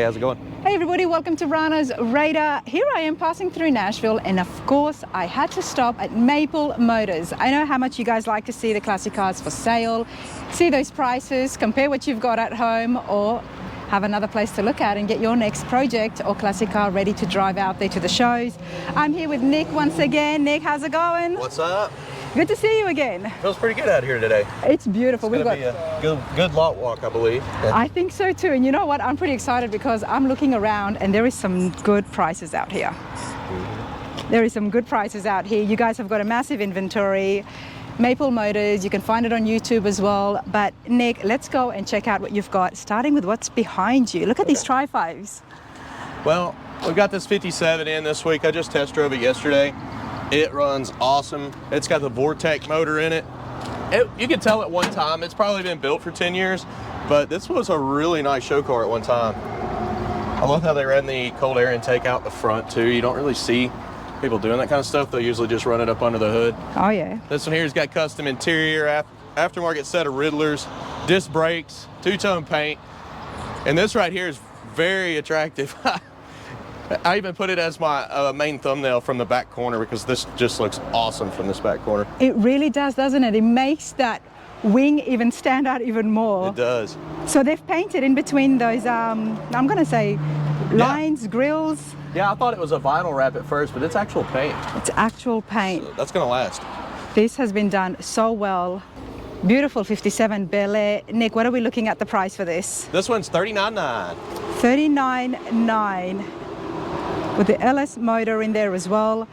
Hey, how's it going? Hey everybody, welcome to Rana's Radar. Here I am passing through Nashville, and of course I had to stop at Maple Motors. I know how much you guys like to see the classic cars for sale, see those prices, compare what you've got at home, or have another place to look at and get your next project or classic car ready to drive out there to the shows. I'm here with Nick once again. Nick, how's it going? What's up? Good to see you again. Feels pretty good out here today. It's beautiful. It's gonna be a good lot walk, I believe. I think so too. And you know what? I'm pretty excited because I'm looking around and there is some good prices out here. There is some good prices out here. You guys have got a massive inventory. Maple Motors, you can find it on YouTube as well. But Nick, let's go and check out what you've got, starting with what's behind you. Look at these Tri-5s. Well, we got this 57 in this week. I just test drove it yesterday. It runs awesome. It's got the Vortec motor in it. You can tell at one time, it's probably been built for 10 years, but this was a really nice show car at one time. I love how they ran the cold air intake out the front too. You don't really see people doing that kind of stuff. They usually just run it up under the hood. Oh yeah. This one here's got custom interior, aftermarket set of Riddlers, disc brakes, two-tone paint, and this right here is very attractive. I even put it as my main thumbnail from the back corner because this just looks awesome from this back corner. It really does, doesn't it? It makes that wing even stand out even more. It does. So they've painted in between those, I'm going to say, lines, grills. Yeah, I thought it was a vinyl wrap at first, but it's actual paint. It's actual paint. So that's going to last. This has been done so well. Beautiful 57 Bel Air. Nick, what are we looking at the price for this? This one's $39,900. $39,900. With the LS motor in there as well.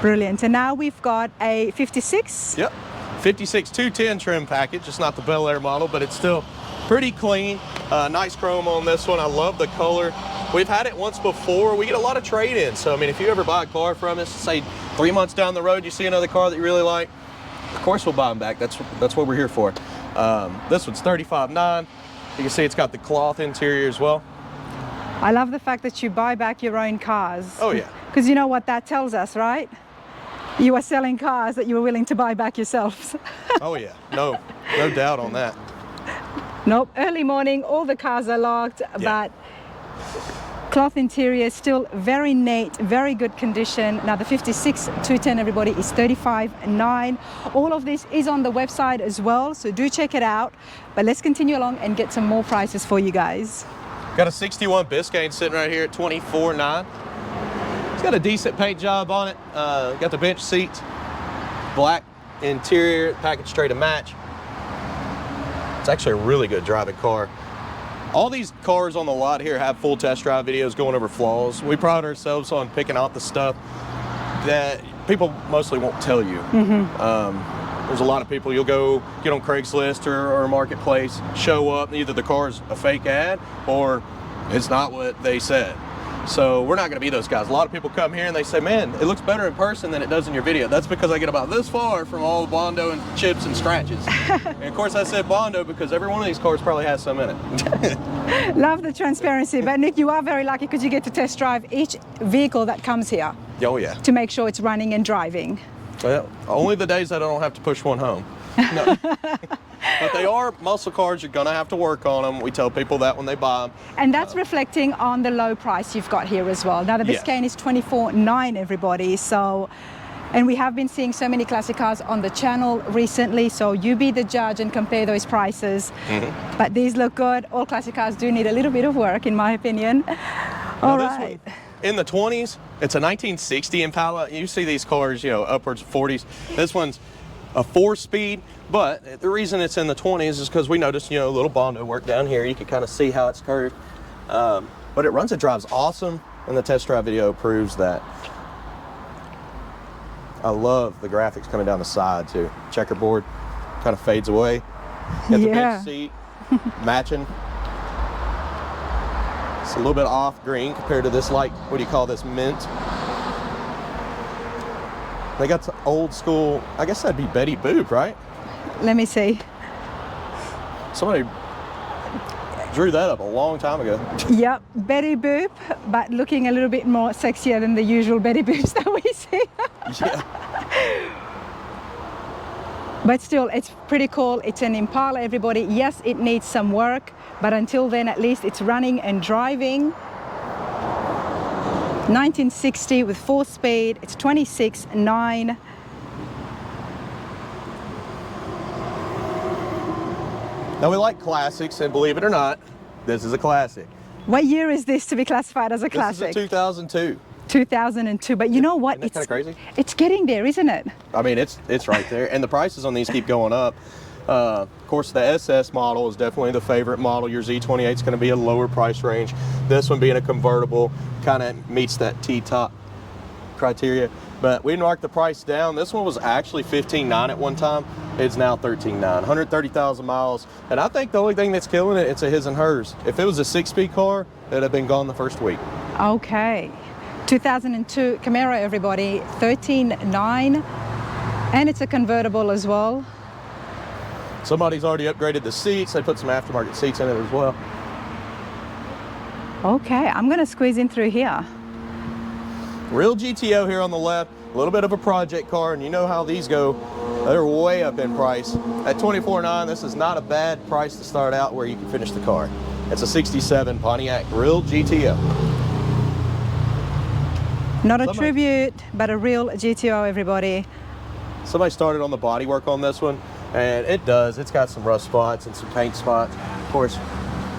Brilliant. And now we've got a 56. Yep. 56 210 trim package. It's not the Bel Air model, but it's still pretty clean. Nice chrome on this one. I love the color. We've had it once before. We get a lot of trade-ins. So, I mean, if you ever buy a car from us, say 3 months down the road, you see another car that you really like, of course we'll buy them back. That's what we're here for. This one's $35,900. You can see it's got the cloth interior as well. I love the fact that you buy back your own cars. Oh yeah. Because you know what that tells us, right? You are selling cars that you were willing to buy back yourselves. Oh yeah, no doubt on that. Nope, early morning, all the cars are locked, but cloth interior still very neat, very good condition. Now the 56 210, everybody, is $35,900. All of this is on the website as well, so do check it out. But let's continue along and get some more prices for you guys. Got a 61 Biscayne sitting right here at $24,900. It's got a decent paint job on it. Got the bench seats, black interior, package tray to match. It's actually a really good driving car. All these cars on the lot here have full test drive videos going over flaws. We pride ourselves on picking out the stuff that people mostly won't tell you. There's a lot of people, you'll go get on Craigslist or Marketplace, show up, either the car's a fake ad or it's not what they said. So we're not gonna be those guys. A lot of people come here and they say, man, it looks better in person than it does in your video. That's because I get about this far from all the Bondo and chips and scratches. And of course I said Bondo because every one of these cars probably has some in it. Love the transparency, but Nick, you are very lucky because you get to test drive each vehicle that comes here. Oh yeah. To make sure it's running and driving. Well, only the days I don't have to push one home. No. But they are muscle cars. You're gonna have to work on them. We tell people that when they buy them. And that's reflecting on the low price you've got here as well. Now the Biscayne is $24,900, everybody. So, and we have been seeing so many classic cars on the channel recently. So you be the judge and compare those prices. But these look good. All classic cars do need a little bit of work, in my opinion. All right. In the 20s, it's a 1960 Impala. You see these cars, you know, upwards of 40s. This one's a 4-speed, but the reason it's in the 20s is because we noticed, you know, a little Bondo work down here. You can kind of see how it's curved. But it runs and drives awesome, and the test drive video proves that. I love the graphics coming down the side too. Checkerboard kind of fades away. Got the bench seat matching. It's a little bit off green compared to this light, what do you call this, mint? They got some old school, I guess that'd be Betty Boop, right? Let me see. Somebody drew that up a long time ago. Yep, Betty Boop, but looking a little bit more sexier than the usual Betty Boops that we see. Yeah. But still, it's pretty cool. It's an Impala, everybody. Yes, it needs some work, but until then, at least it's running and driving. 1960 with 4-speed. It's 26.9. Now we like classics, and believe it or not, this is a classic. What year is this to be classified as a classic? This is a 2002. 2002, but you know what? Isn't that kind of crazy? It's getting there, isn't it? I mean, it's right there, and the prices on these keep going up. Of course, the SS model is definitely the favorite model. Your Z28 is going to be a lower price range. This one being a convertible kind of meets that T-top criteria. But we marked the price down. This one was actually $15,900 at one time. It's now $13,900, 130,000 miles. And I think the only thing that's killing it, it's a his and hers. If it was a 6-speed car, it'd have been gone the first week. Okay. 2002 Camaro, everybody, $13,900, and it's a convertible as well. Somebody's already upgraded the seats. They put some aftermarket seats in it as well. Okay, I'm gonna squeeze in through here. Real GTO here on the left, a little bit of a project car, and you know how these go. They're way up in price. At $24,900, this is not a bad price to start out where you can finish the car. It's a 67 Pontiac real GTO. Not a tribute, but a real GTO, everybody. Somebody started on the bodywork on this one, and it does. It's got some rust spots and some paint spots. Of course,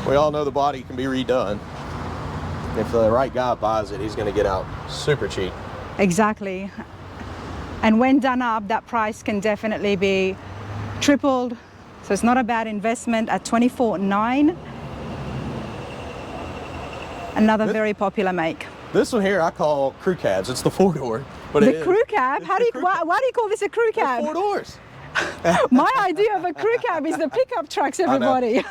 we all know the body can be redone. If the right guy buys it, he's going to get out super cheap. Exactly. And when done up, that price can definitely be tripled. So it's not a bad investment at $24,900. Another very popular make. This one here I call crew cabs. It's the 4-door. But the crew cab? Why do you call this a crew cab? 4 doors. My idea of a crew cab is the pickup trucks, everybody.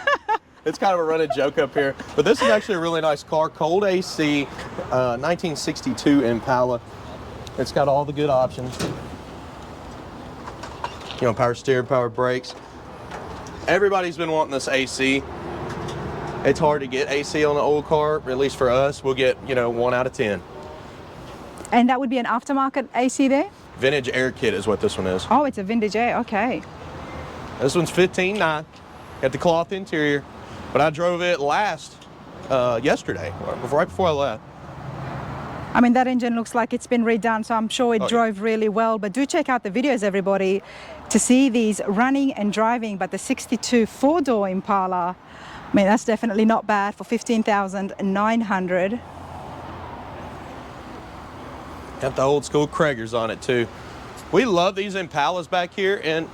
It's kind of a running joke up here. But this is actually a really nice car. Cold AC, 1962 Impala. It's got all the good options. You know, power steering, power brakes. Everybody's been wanting this AC. It's hard to get AC on an old car, at least for us. We'll get, 1 out of 10. And that would be an aftermarket AC there? Vintage air kit is what this one is. Oh, it's a vintage air, okay. This one's $15,900. Got the cloth interior. But I drove it yesterday, right before I left. I mean, that engine looks like it's been redone, so I'm sure it drove really well. But do check out the videos, everybody, to see these running and driving. But the 62 4-door Impala, I mean, that's definitely not bad for $15,900. Got the old school Kragers on it too. We love these Impalas back here, and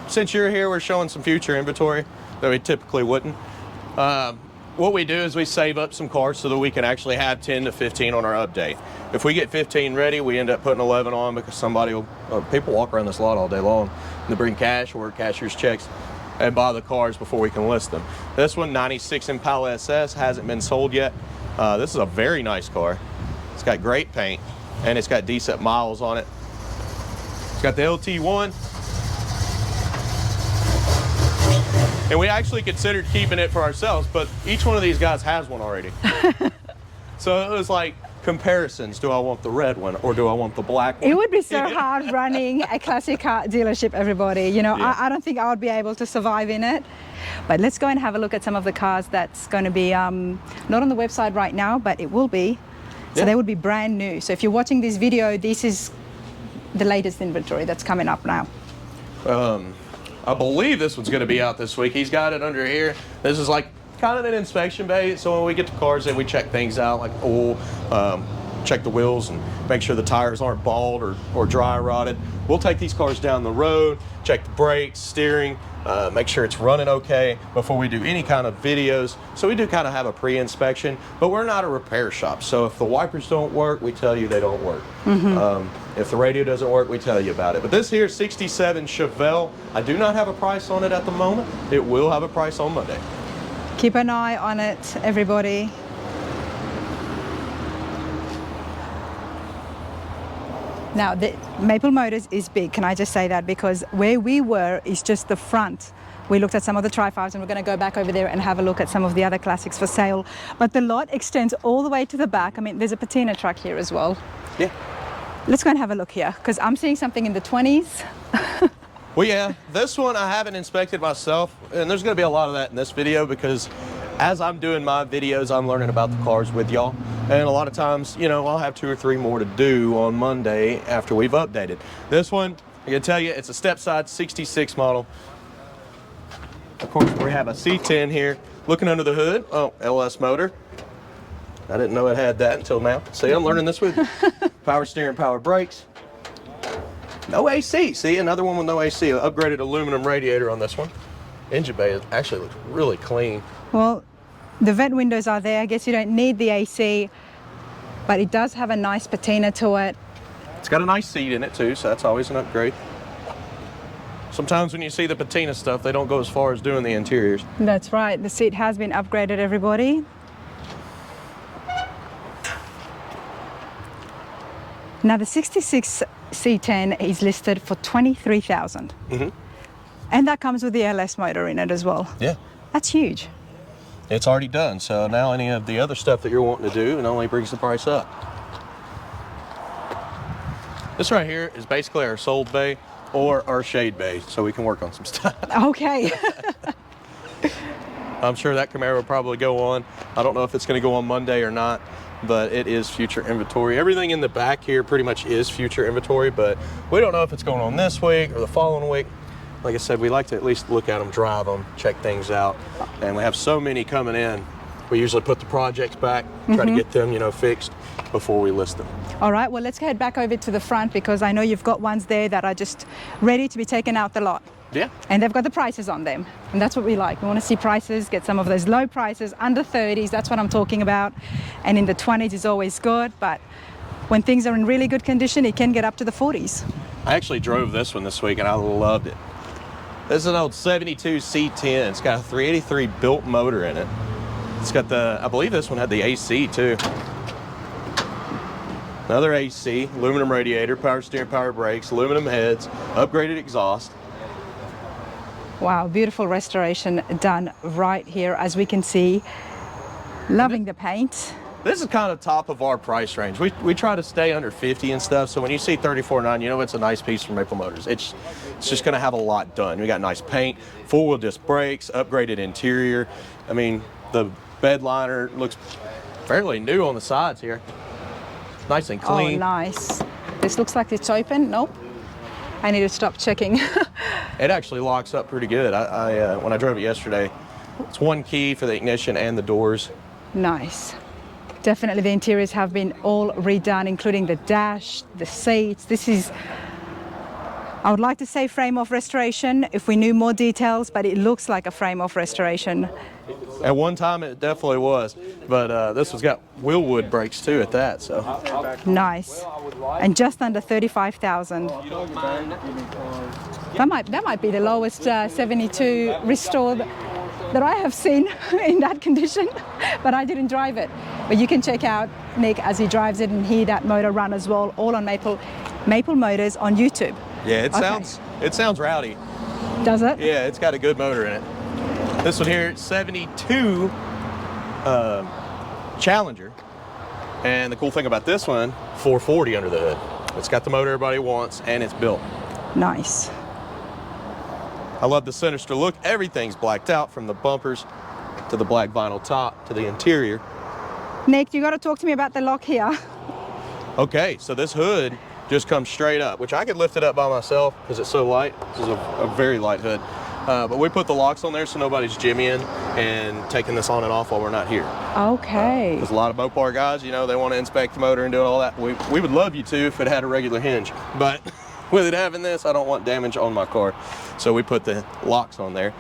since you're here, we're showing some future inventory that we typically wouldn't. What we do is we save up some cars so that we can actually have 10 to 15 on our update. If we get 15 ready, we end up putting 11 on because people walk around this lot all day long. They bring cash or cashier's checks and buy the cars before we can list them. This one, 96 Impala SS, hasn't been sold yet. This is a very nice car. It's got great paint and it's got decent miles on it. It's got the LT1. And we actually considered keeping it for ourselves, but each one of these guys has one already. So it was like comparisons. Do I want the red one or do I want the black one? It would be so hard running a classic car dealership, everybody. I don't think I would be able to survive in it. But let's go and have a look at some of the cars that's going to be not on the website right now, but it will be. So they would be brand new. So if you're watching this video, this is the latest inventory that's coming up now. I believe this one's going to be out this week. He's got it under here. This is like kind of an inspection bay. So when we get the cars in, we check things out like oil, check the wheels and make sure the tires aren't bald or dry rotted. We'll take these cars down the road, check the brakes, steering, make sure it's running okay before we do any kind of videos. So we do kind of have a pre-inspection, but we're not a repair shop. So if the wipers don't work, we tell you they don't work. If the radio doesn't work, we tell you about it. But this here 67 Chevelle, I do not have a price on it at the moment. It will have a price on Monday. Keep an eye on it, everybody. Now, the Maple Motors is big, can I just say that? Because where we were is just the front. We looked at some of the Tri-5s and we're going to go back over there and have a look at some of the other classics for sale. But the lot extends all the way to the back. I mean, there's a patina truck here as well. Yeah. Let's go and have a look here because I'm seeing something in the 20s. Well, yeah, this one I haven't inspected myself, and there's going to be a lot of that in this video because as I'm doing my videos, I'm learning about the cars with y'all. And a lot of times, you know, I'll have 2 or 3 more to do on Monday after we've updated. This one, I can tell you, it's a step side 66 model. Of course, we have a C10 here. Looking under the hood, oh, LS motor. I didn't know it had that until now. See, I'm learning this with you. Power steering, power brakes. No AC. See, another one with no AC. Upgraded aluminum radiator on this one. Engine bay actually looks really clean. Well, the vent windows are there. I guess you don't need the AC, but it does have a nice patina to it. It's got a nice seat in it too, so that's always an upgrade. Sometimes when you see the patina stuff, they don't go as far as doing the interiors. That's right. The seat has been upgraded, everybody. Now the 66 C10 is listed for $23,000. Mm-hmm. And that comes with the LS motor in it as well. Yeah. That's huge. It's already done, so now any of the other stuff that you're wanting to do, it only brings the price up. This right here is basically our sold bay or our shade bay, so we can work on some stuff. Okay. I'm sure that Camaro will probably go on. I don't know if it's going to go on Monday or not, but it is future inventory. Everything in the back here pretty much is future inventory, but we don't know if it's going on this week or the following week. Like I said, we like to at least look at them, drive them, check things out. And we have so many coming in. We usually put the projects back, try to get them, you know, fixed before we list them. All right, well, let's head back over to the front because I know you've got ones there that are just ready to be taken out the lot. Yeah. And they've got the prices on them. And that's what we like. We want to see prices, get some of those low prices, under 30s, that's what I'm talking about. And in the 20s is always good, but when things are in really good condition, it can get up to the 40s. I actually drove this one this week and I loved it. This is an old 72 C10. It's got a 383 built motor in it. It's got the, I believe this one had the AC too. Another AC, aluminum radiator, power steering, power brakes, aluminum heads, upgraded exhaust. Wow, beautiful restoration done right here, as we can see. Loving the paint. This is kind of top of our price range. We try to stay under 50 and stuff, so when you see 34.9, you know it's a nice piece from Maple Motors. It's just going to have a lot done. We got nice paint, four-wheel disc brakes, upgraded interior. I mean, the bed liner looks fairly new on the sides here. Nice and clean. Oh, nice. This looks like it's open. Nope. I need to stop checking. It actually locks up pretty good. When I drove it yesterday, it's one key for the ignition and the doors. Nice. Definitely the interiors have been all redone, including the dash, the seats. This is, I would like to say frame off restoration if we knew more details, but it looks like a frame off restoration. At one time it definitely was, but this one's got wheelwood brakes too at that, so. Nice. And just under 35,000. That might be the lowest 72 restored that I have seen in that condition, but I didn't drive it. But you can check out Nick as he drives it and hear that motor run as well, all on Maple Motors on YouTube. Yeah, it sounds rowdy. Does it? Yeah, it's got a good motor in it. This one here, 72 Challenger. And the cool thing about this one, 440 under the hood. It's got the motor everybody wants and it's built. Nice. I love the sinister look. Everything's blacked out from the bumpers to the black vinyl top to the interior. Nick, you got to talk to me about the lock here. Okay, so this hood just comes straight up, which I could lift it up by myself because it's so light. This is a very light hood. But we put the locks on there so nobody's jimmying and taking this on and off while we're not here. Okay. Because a lot of Mopar guys, you know, they want to inspect the motor and do all that. We would love you to if it had a regular hinge, but with it having this, I don't want damage on my car. So we put the locks on there.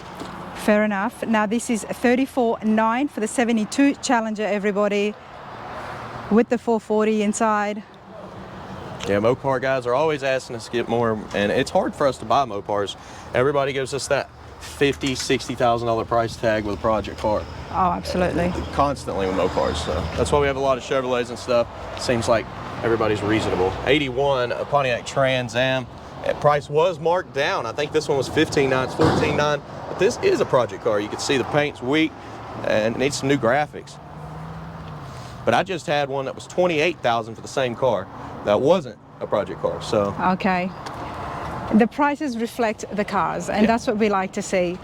Fair enough. Now this is 34.9 for the 72 Challenger, everybody, with the 440 inside. Yeah, Mopar guys are always asking us to get more, and it's hard for us to buy Mopars. Everybody gives us that $50,000, $60,000 price tag with a project car. Oh, absolutely. Constantly with Mopars, so that's why we have a lot of Chevrolets and stuff. Seems like everybody's reasonable. 81, a Pontiac Trans Am. That price was marked down. I think this one was $15,900, it's $14,900. But this is a project car. You can see the paint's weak and it needs some new graphics. But I just had one that was $28,000 for the same car. That wasn't a project car, so. Okay. The prices reflect the cars, and that's what we like to see.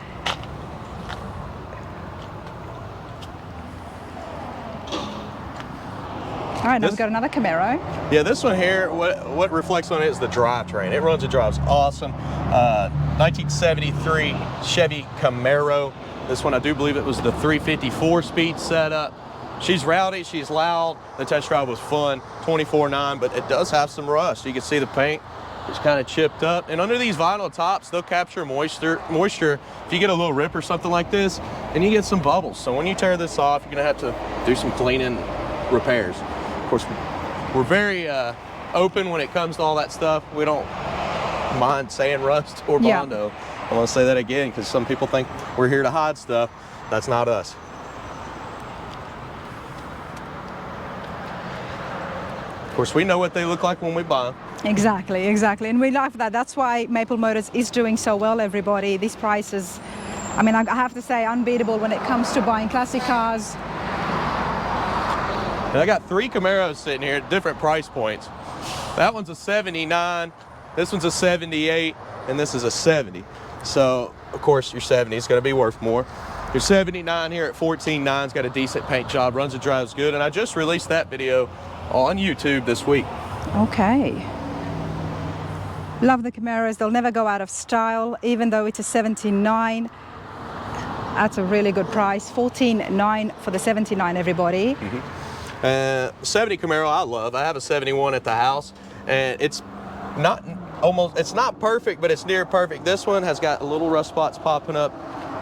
All right, now we've got another Camaro. Yeah, this one here, what reflects on it is the drivetrain. It runs and drives awesome. 1973 Chevy Camaro. This one, I do believe it was the 354 speed setup. She's rowdy, she's loud. The test drive was fun, 24.9, but it does have some rust. You can see the paint is kind of chipped up. And under these vinyl tops, they'll capture moisture. If you get a little rip or something like this, and you get some bubbles. So when you tear this off, you're gonna have to do some cleaning repairs. Of course, we're very open when it comes to all that stuff. We don't mind saying rust or Bondo. I want to say that again because some people think we're here to hide stuff. That's not us. Of course, we know what they look like when we buy them. Exactly, exactly. And we love that. That's why Maple Motors is doing so well, everybody. These prices, I mean, I have to say, unbeatable when it comes to buying classic cars. And I got 3 Camaros sitting here at different price points. That one's a 79, this one's a 78, and this is a 70. So, of course, your 70 is going to be worth more. Your 79 here at 14.9 's got a decent paint job, runs and drives good, and I just released that video on YouTube this week. Okay. Love the Camaros. They'll never go out of style, even though it's a 79. That's a really good price. 14.9 for the 79, everybody. 70 Camaro I love. I have a 71 at the house, and it's not perfect, but it's near perfect. This one has got a little rust spots popping up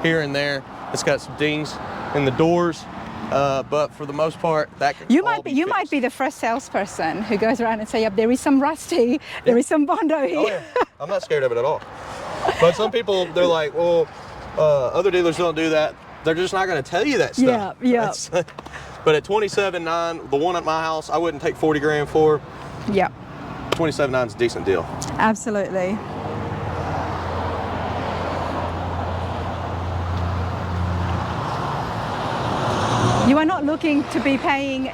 here and there. It's got some dings in the doors, but for the most part, that can you might be the first salesperson who goes around and say, "Yep, there is some rusty, there is some Bondo here." Oh, yeah. I'm not scared of it at all. But some people, they're like, "Well, other dealers don't do that." They're just not going to tell you that stuff. Yeah. But at 27.9, the one at my house, I wouldn't take 40 grand for. Yeah. 27.9 is a decent deal. Absolutely. You are not looking to be paying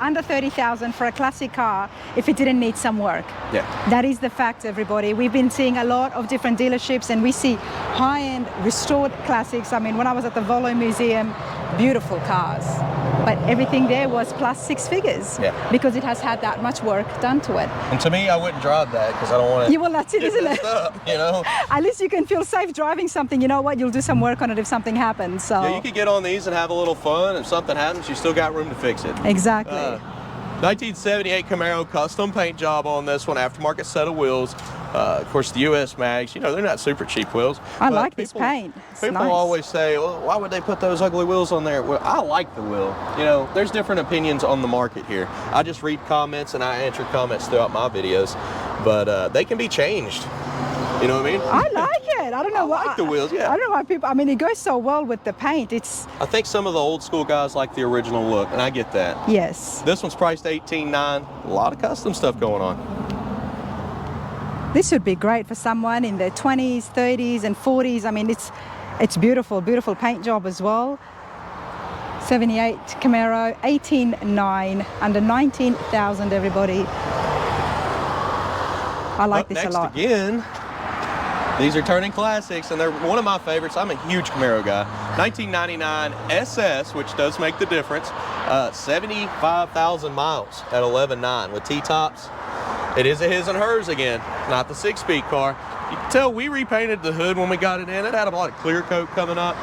under 30,000 for a classic car if it didn't need some work. Yeah. That is the fact, everybody. We've been seeing a lot of different dealerships, and we see high-end restored classics. I mean, when I was at the Volo Museum, beautiful cars, but everything there was plus 6 figures. Yeah. Because it has had that much work done to it. And to me, I wouldn't drive that because I don't want to. Yeah, well, that's it, isn't it? Up, you know. At least you can feel safe driving something. You know what? You'll do some work on it if something happens. So. Yeah, you could get on these and have a little fun. If something happens, you still got room to fix it. Exactly. 1978 Camaro, custom paint job on this one, aftermarket set of wheels. Of course, the US mags, you know, they're not super cheap wheels. I like this paint. It's people nice. always say, well, why would they put those ugly wheels on there? Well, I like the wheel. You know, there's different opinions on the market here. I just read comments and I answer comments throughout my videos, but they can be changed. You know what I mean? I like it. I don't know why. I like the wheels, yeah. I don't know why people, I mean, it goes so well with the paint. I think some of the old school guys like the original look, and I get that. Yes. This one's priced $18.9. A lot of custom stuff going on. This would be great for someone in their 20s, 30s, and 40s. I mean, it's beautiful, beautiful paint job as well. 78 Camaro, 18.9, under 19,000, everybody. I like this a lot. Next again, these are turning classics, and they're one of my favorites. I'm a huge Camaro guy. 1999 SS, which does make the difference. 75,000 miles at 11.9 with T-tops. It is a his and hers again, not the 6-speed car. You can tell we repainted the hood when we got it in. It had a lot of clear coat coming up,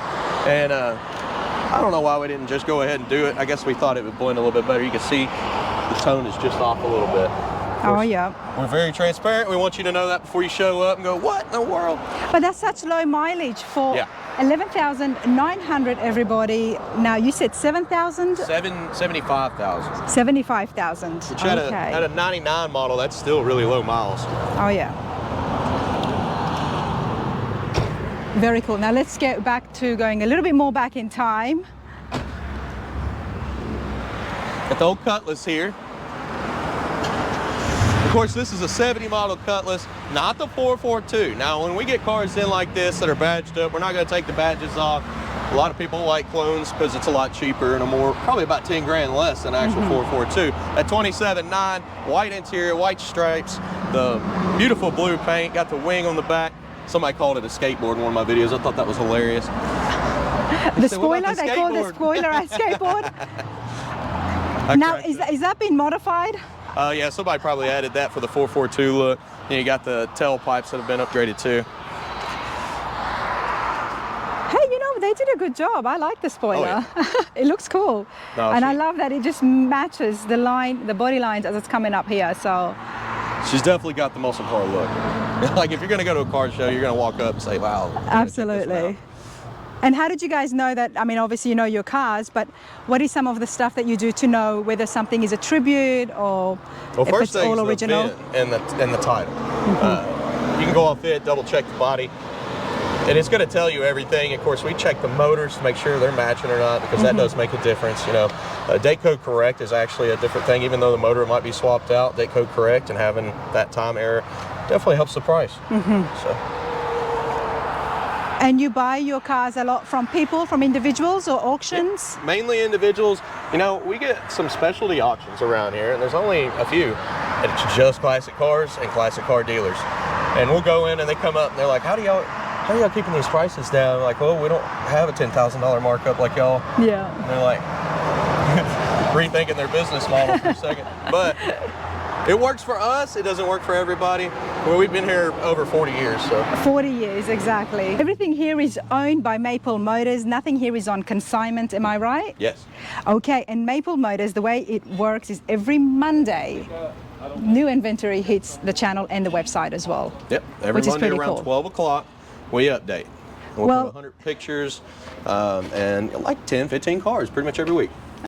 and I don't know why we didn't just go ahead and do it. I guess we thought it would blend a little bit better. You can see the tone is just off a little bit. Oh, yeah. We're very transparent. We want you to know that before you show up and go, what in the world? But that's such low mileage for 11,900, everybody. Now, you said 7,000? 75,000. 75,000. Which at a 99 model, that's still really low miles. Oh, yeah. Very cool. Now, let's get back to going a little bit more back in time. Got the old Cutlass here. Of course, this is a 70 model Cutlass, not the 442. Now, when we get cars in like this that are badged up, we're not going to take the badges off. A lot of people like clones because it's a lot cheaper and probably about 10 grand less than actual 442. At 27.9, white interior, white stripes, the beautiful blue paint, got the wing on the back. Somebody called it a skateboard in one of my videos. I thought that was hilarious. The spoiler, they call the spoiler a skateboard. Now, is that been modified? Yeah, somebody probably added that for the 442 look. And you got the tailpipes that have been upgraded too. Hey, you know, they did a good job. I like the spoiler. Oh, yeah. It looks cool. No, and I love that it just matches the line, the body lines as it's coming up here. So she's definitely got the muscle car look. Like if you're gonna go to a car show, you're gonna walk up and say, wow. Absolutely. And how did you guys know that? I mean, obviously you know your cars, but what is some of the stuff that you do to know whether something is a tribute or if it's all original? The VIN and the title. You can go off it, double check the body, and it's going to tell you everything. Of course, we check the motors to make sure they're matching or not, because that does make a difference. You know, date code correct is actually a different thing. Even though the motor might be swapped out, date code correct and having that time error definitely helps the price. So. And you buy your cars a lot from people, from individuals or auctions? Yeah, mainly individuals. You know, we get some specialty auctions around here, and there's only a few. And it's just classic cars and classic car dealers. And we'll go in and they come up and they're like, how do y'all keeping these prices down? We're like, well, we don't have a $10,000 markup like y'all. Yeah. And they're like, rethinking their business model for a second. But it works for us. It doesn't work for everybody. Well, we've been here over 40 years, so. 40 years, exactly. Everything here is owned by Maple Motors. Nothing here is on consignment, am I right? Yes. Okay, and Maple Motors, the way it works is every Monday, new inventory hits the channel and the website as well. Yep, every Monday around 12 o'clock, we update. We'll put 100 pictures and like 10, 15 cars pretty much every week.